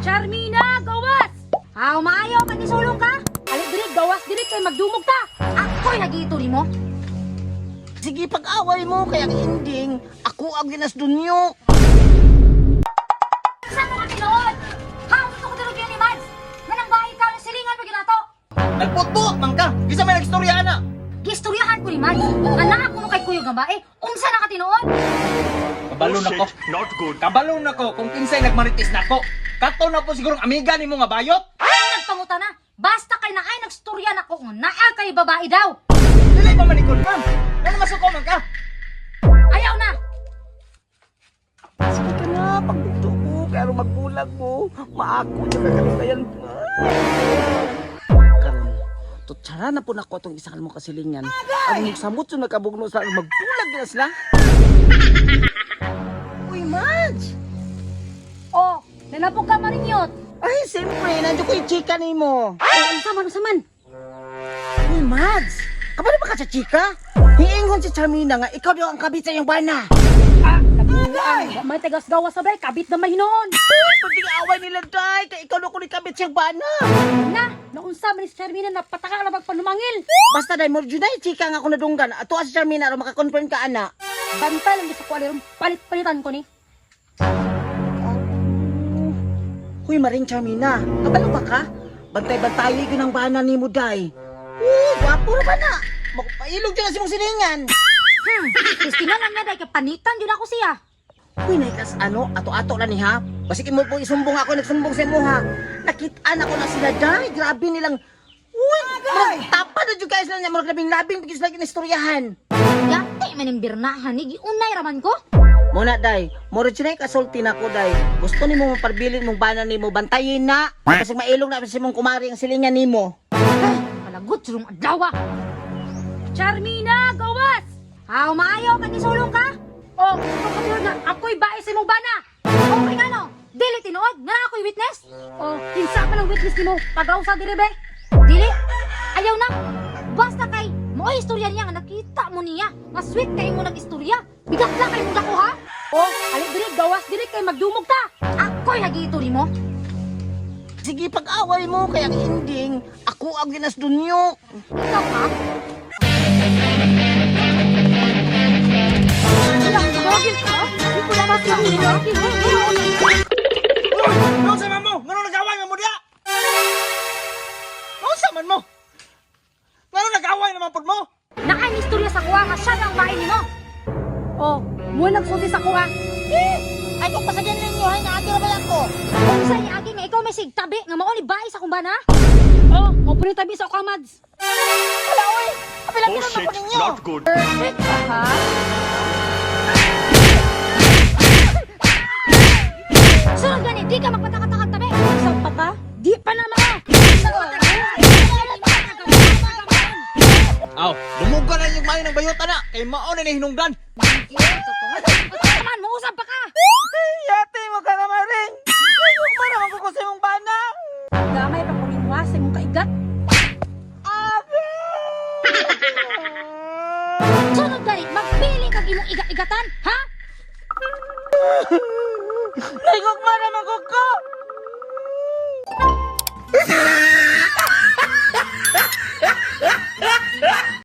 Charmina, gawas! Haw maayo ka ni sulong ka? Ali diri gawas diri kay magdumog ka. Ako'y nagito nimo. Sige, pag-away mo, kaya ang ending, ako ang ginasdunyo. Saan mo ka tinuod? Haw ito ko tulog yan ni Mads. Nanangbahay ka ng silingan mo ginato. Nagputbuot man ka, bisa may nagstorya na. Gistoryahan ko ni Mads. Anak ko no kay kuyo nga ba eh. Unsa na ka tinuod? Kabalo na ko. Not good. Kabalo na ko kung kinsay nagmaritis na ko. Kato na po sigurong amiga ni mo nga bayot. Nagpanguta na. Basta kay naay nagstorya na ko nga naa kay babae daw. Dili pa manikon, ma'am. Ano masuko man ka? Ayaw na. Sige ka na, pagbuto ko, pero magbulag mo, maako niya kakalisayan mo. Karon, tutsara na po na ko itong isakal mo kasilingan. Ang samot yung nakabugno sa magbulag na sila. Uy, Mads! Oh, nanapog ka marinyot. Ay, siyempre, nandiyo ko yung chika ni mo. Oh, unsa man. Uy, Mads! Kabalo ba ka sa chika? Hiingon si Charmina nga, ikaw daw ang kabit sa iyong bana. Ah, nabuang. May tagas gawas sabay, kabit na mahinoon. Uy, pwede nga away nila, day, kaya ikaw daw ko ni kabit sa iyong bana. Na, naunsa man ni Charmina na pataka na magpanumangil. Basta, day, mo dyan chika nga ako nadunggan. Ato si Charmina, ro makakonfirm ka, ana. Bantay lang sa kwalirong palit-palitan ko ni. Huy, Maring Charmina, kabalo ba ka? Bantay-bantayi ko ng bana ni mo, day. Gwapo na ba na? Mailog dyan na si mong silingan. Kristina lang niya, dahil kapanitan yun ako siya. Huy, naikas ano, ato-ato na ni ha. Basikin mo po isumbong ako, nagsumbong sa mo ha. Nakitaan ako na sila, day. Grabe nilang... Uy, tapa na dyan guys lang niya. Marag labing-labing, bigis lagi na istoryahan. Yatay man yung birnahan, unay raman ko. Muna, day. Moro dyan ay kasulti na ko, day. Gusto ni mo maparbilin mong bana ni mo. Bantayin na. Kasi mailog na si mong kumari ang silingan ni mo. Malagot sulong adlawa. Charmina, gawas! Haw maayo ka ni sulong ka? Oh, ito ka na ako'y bae sa mong bana. Okay nga no, dili tinuod, nga ako'y witness. Oh, kinsa ka ng witness ni mo, pagaw sa dili be. Dili, ayaw na. Basta kay, mo istorya niya nga nakita mo niya. Mas sweet kayo mo nag-istorya. Bigat lang kayo mo dako ha? Oh, alin dili, gawas dili kay magdumog ta. Ako'y nag-iito ni mo. Sige, pag-away mo, kaya ang ending, ako ang ginasdunyo. Ikaw ha? Bakit ka? Hindi ko naman sinila. Ano sa man mo? Ngano nag-away man mo diya? Ano sa man mo? Ngano nag-away naman pod mo? Nakain-istorya sa kuha nga siya ng bahay ni mo. Oh, mo nagsulti sa kuha. Ay, kung pasagyan ninyo, ay, naatira ba yan ko? Kung sa ni Agi nga ikaw may sigtabi nga mao ni bahay sa kumbana. Oh, mo pud tabi sa kamads. Wala, oy! Kapilang Oh kinun shit, ako ninyo! not good. Perfect ha? Sunod gani, di ka magpatakataka tabi. Isang pa ka? Di pa naman ako. Aw, dumugan na yung mayo ng bayota na. Kay mao na ni hinungdan. Taman, mausap pa ka. Yate mo ka kamaring! Ay, huwag mo naman kukusay mong bana! Gamay pa ko ninwa sa imong kaigat. Abi! Sunod gani, magpili kag imong igat-igatan, ha? Naigok mo naman ko!